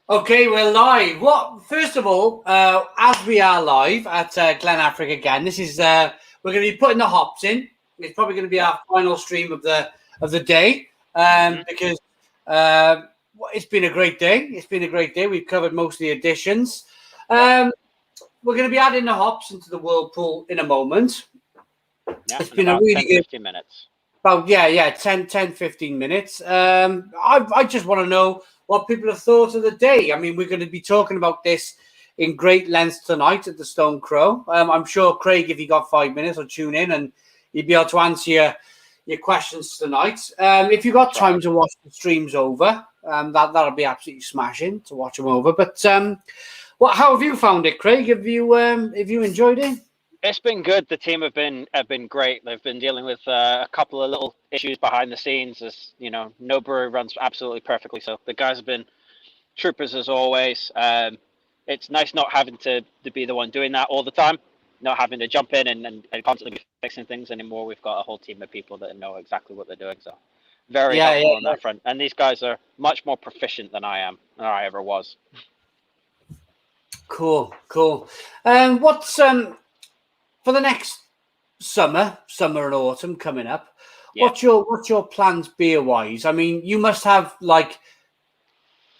Okay, we're live. First of all, as we are live at Glen Affric again, this is we're going to be putting the hops in. It's probably going to be our final stream of the day because it's been a great day. It's been a great day. We've covered most of the additions. We're going to be adding the hops into the whirlpool in a moment. Yeah, it's been a really 10, 15 minutes. About 10, 15 minutes. I just want to know what people have thought of the day. I mean, we're going to be talking about this in great length tonight at the Stone Crow. I'm sure, Craig, if you got 5 minutes, will tune in and you'll be able to answer your questions tonight. If you've got time to watch the streams over, that'll be absolutely smashing to watch them over. But how have you found it, Craig? Have you enjoyed it? It's been good. The team have been great. They've been dealing with a couple of little issues behind the scenes. As you know, no brewery runs absolutely perfectly. So the guys have been troopers as always. It's nice not having to be the one doing that all the time, not having to jump in and constantly be fixing things anymore. We've got a whole team of people that know exactly what they're doing. So very helpful on that front. And these guys are much more proficient than I am, or I ever was. Cool. What's for the next summer and autumn coming up? Yeah. What's your plans beer wise? I mean, you must have like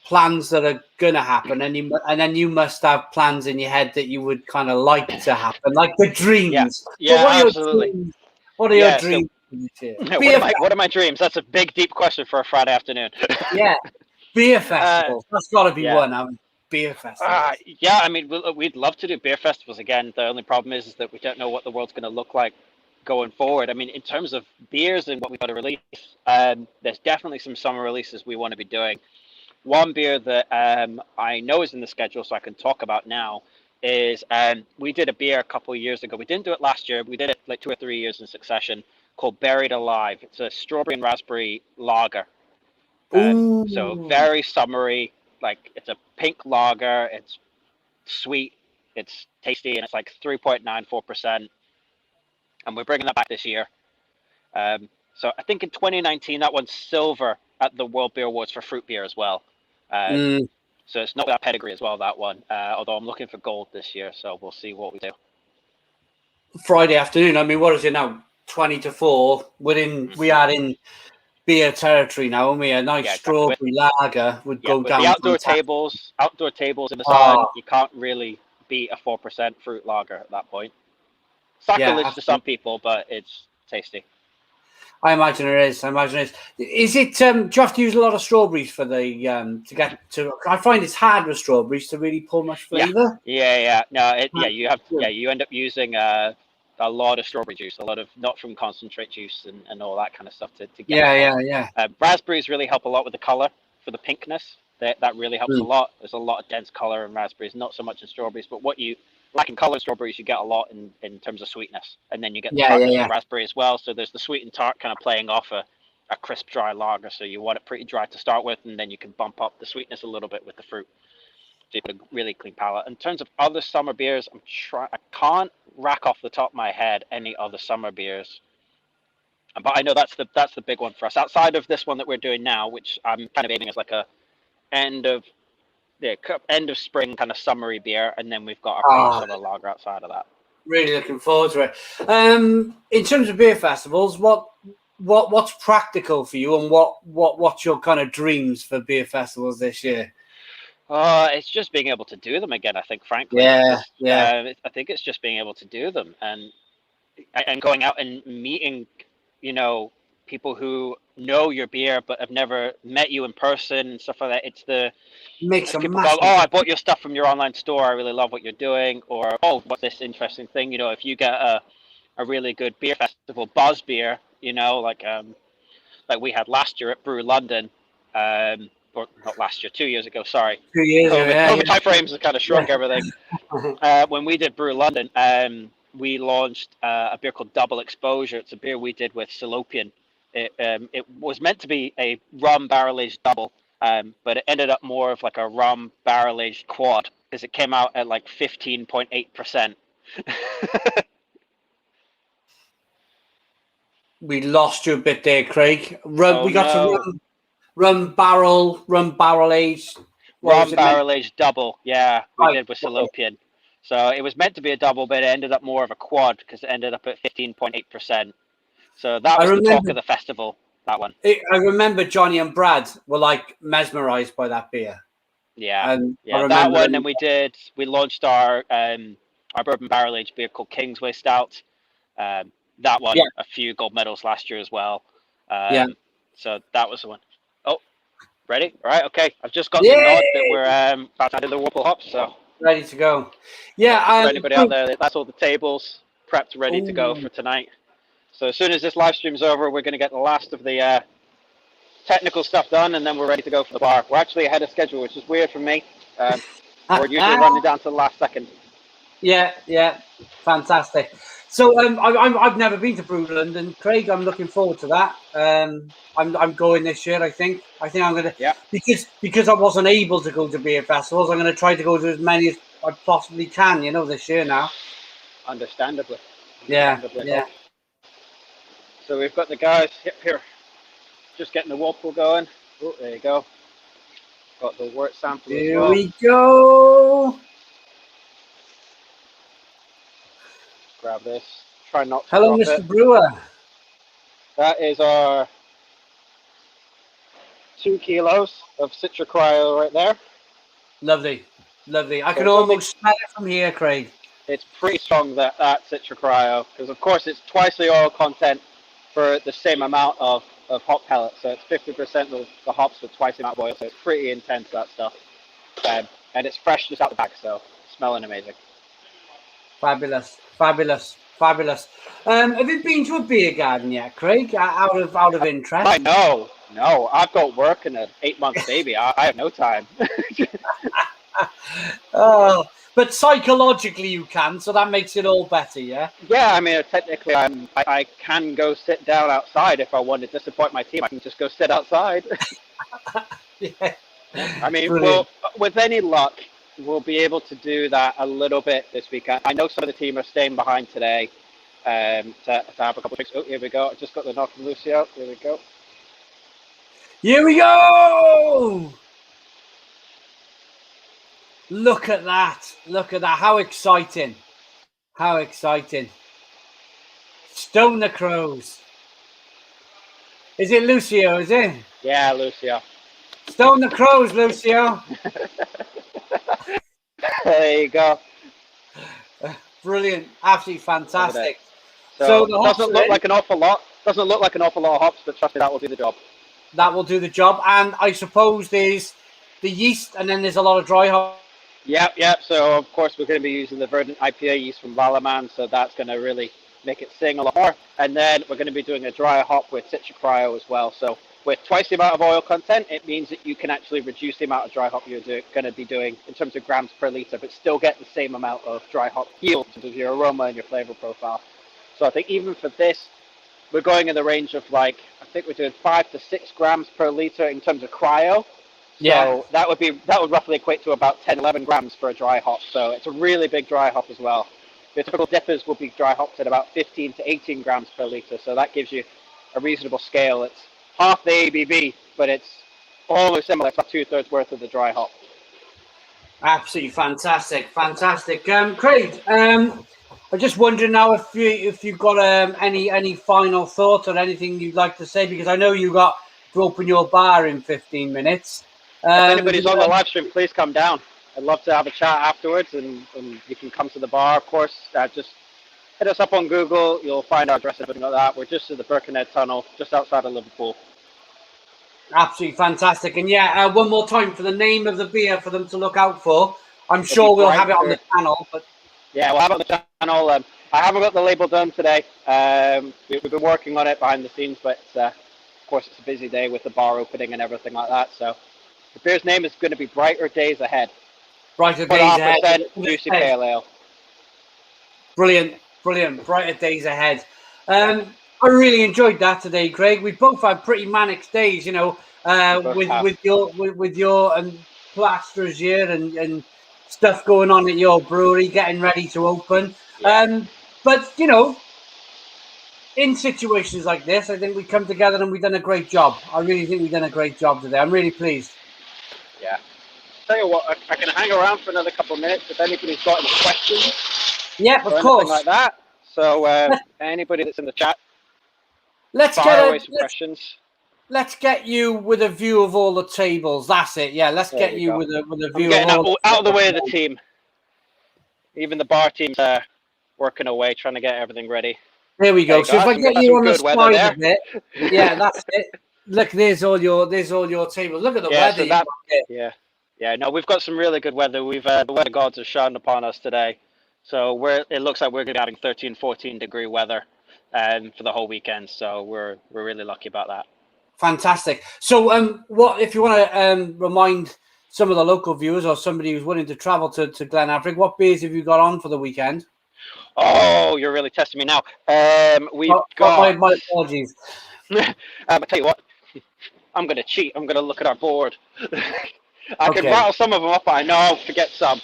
plans that are gonna happen, and then you must have plans in your head that you would kind of like to happen, like the dreams. Yeah, absolutely. What are your dreams? What are my dreams? That's a big, deep question for a Friday afternoon. Yeah, beer festivals. That's got to be one. Beer festivals. Yeah, I mean, we'd love to do beer festivals again. The only problem is that we don't know what the world's going to look like going forward. I mean, in terms of beers and what we've got to release, there's definitely some summer releases we want to be doing. One beer that I know is in the schedule, so I can talk about now, is we did a beer a couple of years ago. We didn't do it last year. We did it like 2 or 3 years in succession, called Buried Alive. It's a strawberry and raspberry lager. So very summery. Like, it's a pink lager. It's sweet. It's tasty, and it's like 3.94%. And we're bringing that back this year. So I think in 2019 that won silver at the World Beer Awards for fruit beer as well. So it's not without pedigree as well, that one. Although I'm looking for gold this year, so we'll see what we do. Friday afternoon. I mean, what is it now? 20 to 4. We are in beer territory now, and we a nice strawberry lager would go down. The outdoor tables in the sun, you can't really beat a 4% fruit lager at that point. Sacrilege to some people, but it's tasty. I imagine it is. Is it? Do you have to use a lot of strawberries for the to get to? I find it's hard with strawberries to really pull much flavour. Yeah. No, you end up using a lot of strawberry juice, a lot of not from concentrate juice and all that kind of stuff to get. Yeah. Raspberries really help a lot with the color for the pinkness. That really helps a lot. There's a lot of dense color in raspberries, not so much in strawberries, but what you like in color in strawberries, you get a lot in terms of sweetness, and then you get the tartness of raspberry as well. So there's the sweet and tart kind of playing off a crisp, dry lager. So you want it pretty dry to start with, and then you can bump up the sweetness a little bit with the fruit. So you get a really clean palate. In terms of other summer beers, I can't rack off the top of my head any other summer beers. But I know that's the big one for us. Outside of this one that we're doing now, which I'm kind of aiming as like a end of spring kind of summery beer, and then we've got our summer lager outside of that. Really looking forward to it. In terms of beer festivals, what's practical for you, and what's your kind of dreams for beer festivals this year? It's just being able to do them again, I think, frankly. Yeah. I think it's just being able to do them and going out and meeting, people who know your beer but have never met you in person and stuff like that. It's people go, I bought your stuff from your online store. I really love what you're doing. Or, what's this interesting thing? If you get a really good beer festival, buzz beer, like we had last year at Brew London, or not last year, 2 years ago, sorry. 2 years ago, COVID time frames have kind of shrunk everything. When we did Brew London, we launched a beer called Double Exposure. It's a beer we did with Salopian. It was meant to be a rum barrel-aged double, but it ended up more of like a rum barrel-aged quad because it came out at like 15.8%. We lost you a bit there, Craig. Rum barrel aged. was Rum it meant? barrel aged double. Yeah, we Right. did with Salopian. So it was meant to be a double, but it ended up more of a quad because it ended up at 15.8%. So that I was the talk remember. of the festival. That one. I remember Johnny and Brad were like mesmerized by that beer, Yeah, and I yeah, that remember one. them. And we launched our bourbon barrel aged beer called Kingsway Stout. That Yeah, won a few gold medals last year as well. yeah, So that was the one. Oh, ready? All right, okay. I've just got the nod that yay! we're about to do the Whirlpool hops. So Ready to go. yeah, just for Yeah, anybody out there, that's all the tables prepped, ready to go ooh, for tonight. So as soon as this live stream's over, we're going to get the last of the technical stuff done, and then we're ready to go for the bar. We're actually ahead of schedule, which is weird for me. We're usually running down to the last second. yeah, fantastic. So I've never been to Brewland, and Craig, I'm looking forward to that. I'm going this year. I think I'm gonna, Yeah, because I wasn't able to go to beer festivals. I'm gonna try to go to as many as I possibly can. This year now. understandably. Yeah, Understandably. yeah. Oh, so we've got the guys here, just getting the Whirlpool going. Oh, there you go. Got the wort sample as Here well. we go. Grab this. Try not to Hello, drop it. Mr. Brewer. That is our 2 kilos of Citra Cryo right there. Lovely, lovely. I So can it's only almost smell it from here, Craig. it's pretty strong that Citra Cryo because of course it's twice the oil content for the same amount of hop pellets. So it's 50% of the hops with twice the amount of oil. So it's pretty intense that stuff. And it's fresh just out the bag, so smelling amazing. Fabulous, fabulous, fabulous. Have you been to a beer garden yet, Craig? Out of interest. No, I've got work and an 8 month baby. I have no time. Oh, but psychologically you can, so that makes it all better, yeah. Yeah, I mean, technically, I can go sit down outside if I want to disappoint my team. I can just go sit outside. Yeah, I mean, brilliant. well, with any luck, we'll be able to do that a little bit this weekend. I know some of the team are staying behind today to have a couple of drinks. Oh, here we go. I just got the knock from Lucio. Here we go. Here we go. Look at that! Look at that! How exciting! How exciting! Stone the Crows. Is it Lucio? Is it? Yeah, Lucio. Stone the Crows, Lucio. There you go. Brilliant. Absolutely Over there. fantastic. So So the hops doesn't are look in. like an awful lot. Doesn't look like an awful lot of hops, but trust me, that will do the job. That will do the job. And I suppose there's the yeast, and then there's a lot of dry hop. Yep. So of course we're going to be using the Verdant IPA yeast from Valaman, so that's going to really make it sing a lot more. And then we're going to be doing a dry hop with Citra Cryo as well. So with twice the amount of oil content, it means that you can actually reduce the amount of dry hop you're going to be doing in terms of grams per liter, but still get the same amount of dry hop yield in terms of your aroma and your flavor profile. So I think even for this, we're going in the range of I think we're doing 5 to 6 grams per liter in terms of cryo. Yeah, So that would roughly equate to about 10, 11 grams for a dry hop. So it's a really big dry hop as well. Your typical dippers will be dry hopped at about 15 to 18 grams per liter. So that gives you a reasonable scale. It's half the ABV, but it's almost similar. It's about 2/3 worth of the dry hop. absolutely fantastic, fantastic. Craig, I'm just wondering now if you've got any final thoughts or anything you'd like to say, because I know you got to open your bar in 15 minutes. If anybody's on the live stream, please come down. I'd love to have a chat afterwards, and you can come to the bar, of course. Just hit us up on Google. You'll find our address and everything like that. We're just at the Birkenhead Tunnel, just outside of Liverpool. Absolutely fantastic. And yeah, one more time for the name of the beer for them to look out for. I'm It'll be sure we'll have it on brighter. the channel, but Yeah, we'll have it on the channel. I haven't got the label done today. We've been working on it behind the scenes, but of course it's a busy day with the bar opening and everything like that. So the beer's name is going to be Brighter Days Ahead. brighter days ahead. 4.5% juicy pale ale. Brilliant, brilliant. Brighter days ahead. I really enjoyed that today, Craig. We both had pretty manic days, with your and plasters here and stuff going on at your brewery, getting ready to open. Yeah. But in situations like this, I think we come together and we've done a great job. I really think we've done a great job today. I'm really pleased. Yeah. tell you what, I can hang around for another couple of minutes if anybody's got any questions Yeah, or of anything course. like that. So anybody that's in the chat, Let's fire away some questions. let's get you with a view of all the tables. That's it. Yeah, let's There get we you go. with a I'm view of getting all out of the way of the tables. team. Even the bar team's working away, trying to get everything ready. There we go. So if I get you on the side of it, yeah, that's it. Look, there's all your tables. Look at the weather. So that, yeah. No, we've got some really good weather. We've the weather gods have shone upon us today, so it looks like we're going to be having 13, 14-degree weather, for the whole weekend. So we're really lucky about that. Fantastic. So, what if you want to remind some of the local viewers or somebody who's willing to travel to Glen Affric, what beers have you got on for the weekend? Oh, you're really testing me now. We've got. got. My apologies. I tell you what, I'm going to cheat. I'm going to look at our board. I can rattle some of them up, but I know I'll forget some.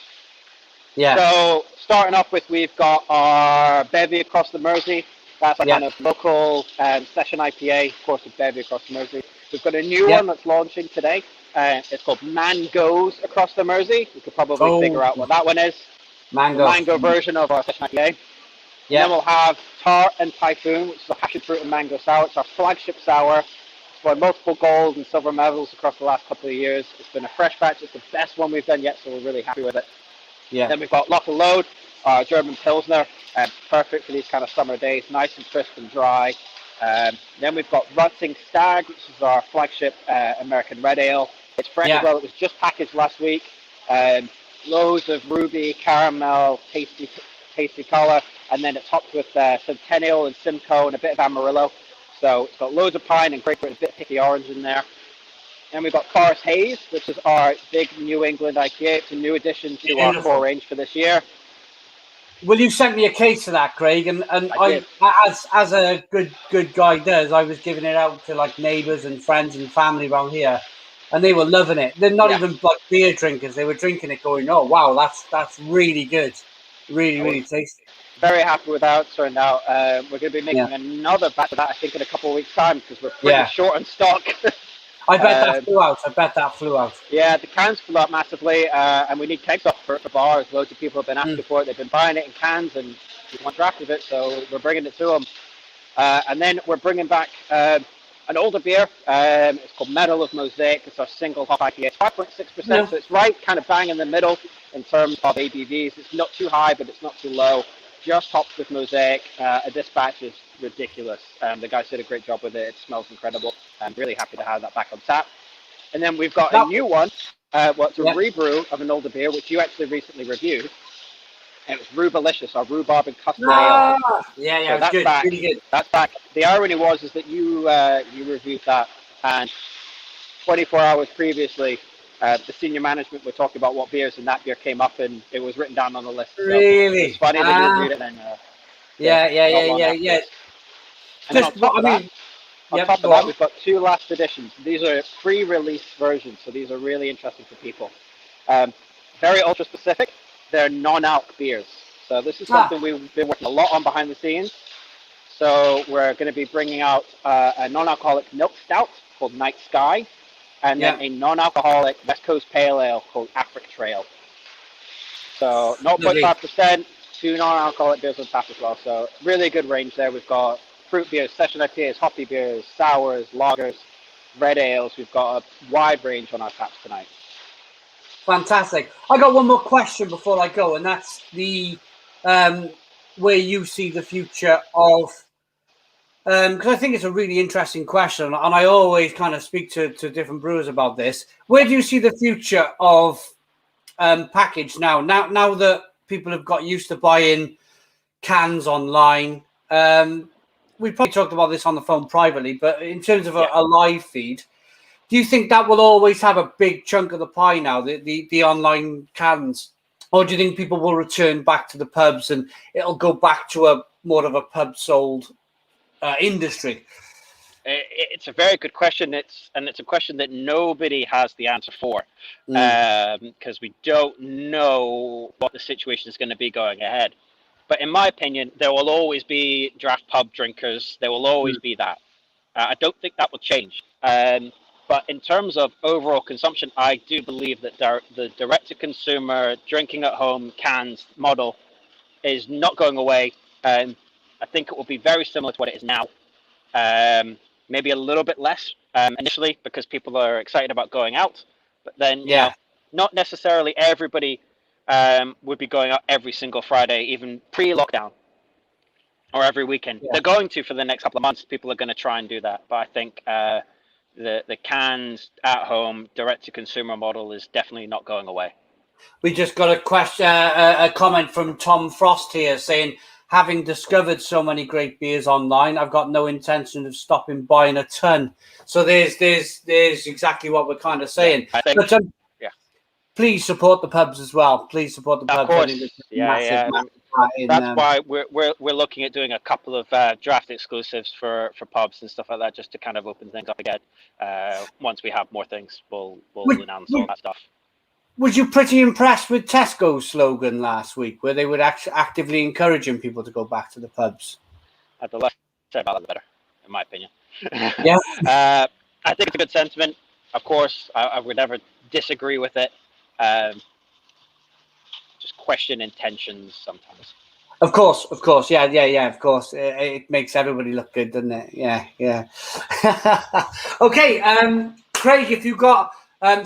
Yeah. So starting off with, we've got our Bevy Across the Mersey. That's a kind of local session IPA, of course, with Bevy Across the Mersey. We've got a new one that's launching today. It's called Mangoes Across the Mersey. You could probably figure out what that one is. The mango version of our session IPA. And then we'll have Tar and Typhoon, which is a passion fruit and mango sour. It's our flagship sour. It's won multiple gold and silver medals across the last couple of years. It's been a fresh batch. It's the best one we've done yet, so we're really happy with it. Yeah. Then we've got Lock and Load, our German Pilsner, perfect for these kind of summer days, nice and crisp and dry. Then we've got Rutting Stag, which is our flagship American red ale. It's fresh as well. It was just packaged last week. Loads of ruby, caramel, tasty colour, and then it's topped with Centennial and Simcoe and a bit of Amarillo. So it's got loads of pine and grapefruit and a bit of picky orange in there. And we've got Forest Haze, which is our big New England IPA. It's a new addition to our core range for this year. Well, you sent me a case of that, Craig, and I as a good guy does, I was giving it out to like neighbours and friends and family around here, and they were loving it. They're not even like beer drinkers; they were drinking it, going, "Oh wow, that's really good, really tasty." Very happy with how it's turned out. We're going to be making another batch of that, I think, in a couple of weeks' time because we're pretty short on stock. I bet that flew out. Yeah, the cans flew out massively, and we need keg stock for bars. Loads of people have been asking for it. They've been buying it in cans, and we want draft of it, so we're bringing it to them. And then we're bringing back an older beer. It's called Medal of Mosaic. It's our single hop IPA. It's 5.6%, so it's right kind of bang in the middle in terms of ABVs. It's not too high, but it's not too low. Just hopped with Mosaic. This batch is ridiculous. The guys did a great job with it. It smells incredible. I'm really happy to have that back on tap. And then we've got a new one. It's a rebrew of an older beer, which you actually recently reviewed. And it was Rhubalicious, our rhubarb and custard ale. Yeah, so that's good. Back. Really good. That's back. The irony was is that you reviewed that, and 24 hours previously, the senior management were talking about what beers, and that beer came up, and it was written down on the list. So really? It's funny that you reviewed it then. Yeah. And then on top of that, we've got two last editions. These are pre-release versions, so these are really interesting for people. Very ultra specific. They're non-alc beers. So this is something we've been working a lot on behind the scenes. So we're going to be bringing out a non-alcoholic milk stout called Night Sky, and then a non-alcoholic West Coast Pale Ale called Affric Trail. So 0.5%, two non-alcoholic beers on tap as well. So really good range there. We've got fruit beers, session IPAs, hoppy beers, sours, lagers, red ales. We've got a wide range on our taps tonight. Fantastic. I got one more question before I go, and that's the where you see the future of, because I think it's a really interesting question, and I always kind of speak to different brewers about this. Where do you see the future of package now that people have got used to buying cans online? We probably talked about this on the phone privately, but in terms of a live feed, do you think that will always have a big chunk of the pie now, the online cans? Or do you think people will return back to the pubs and it'll go back to a more of a pub sold industry? It's a very good question. It's a question that nobody has the answer for, because we don't know what the situation is going to be going ahead. But in my opinion, there will always be draft pub drinkers. There will always be that. I don't think that will change. But in terms of overall consumption, I do believe that the direct-to-consumer drinking at home cans model is not going away. I think it will be very similar to what it is now. Maybe a little bit less initially because people are excited about going out. But then, not necessarily everybody would be going out every single Friday, even pre-lockdown, or every weekend. They're going to for the next couple of months. People are going to try and do that. But I think the cans at home direct-to-consumer model is definitely not going away. We just got a comment from Tom Frost here saying, having discovered so many great beers online, I've got no intention of stopping buying a ton. So there's exactly what we're kind of saying. I think, but please support the pubs as well. Please support the pubs. Of course, that's why we're looking at doing a couple of draft exclusives for pubs and stuff like that, just to kind of open things up again. Once we have more things, we'll announce all that stuff. Was you pretty impressed with Tesco's slogan last week, where they were actively encouraging people to go back to the pubs? The less said about it, the better, in my opinion. Yeah. I think it's a good sentiment. Of course, I would never disagree with it. Just question intentions sometimes. Of course. Yeah, of course. It makes everybody look good, doesn't it? Yeah. Okay, Craig, if you've got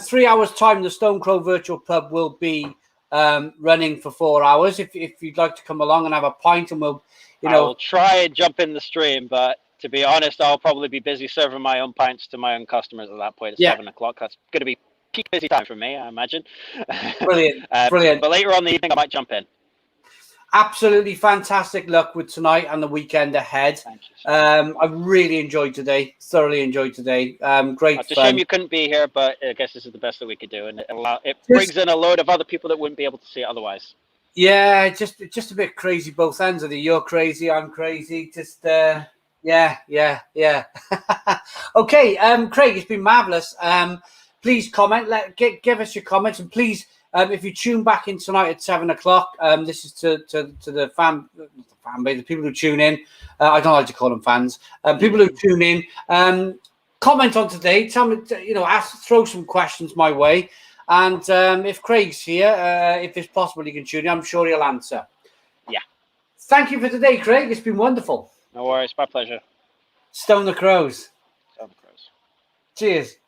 3 hours time, the Stone Crow Virtual Pub will be running for 4 hours. If you'd like to come along and have a pint, and I'll try and jump in the stream, but to be honest, I'll probably be busy serving my own pints to my own customers at that point at 7 o'clock. That's going to be peak busy time for me, I imagine. Brilliant. But later on in the evening, I might jump in. Absolutely fantastic luck with tonight and the weekend ahead. Thank you. I really enjoyed today. Thoroughly enjoyed today. Great. It's a shame you couldn't be here, but I guess this is the best that we could do, and it brings in a load of other people that wouldn't be able to see it otherwise. Yeah, just a bit crazy both ends of it. You're crazy, I'm crazy. Just yeah. Okay, Craig, it's been marvelous. Please comment. Give us your comments, and please. If you tune back in tonight at 7 o'clock, this is to the fan base, the people who tune in. I don't like to call them fans. People who tune in, comment on today. Tell me, throw some questions my way. And if Craig's here, if it's possible, he can tune in. I'm sure he'll answer. Yeah. Thank you for today, Craig. It's been wonderful. No worries. My pleasure. Stone the Crows. Stone the Crows. Cheers.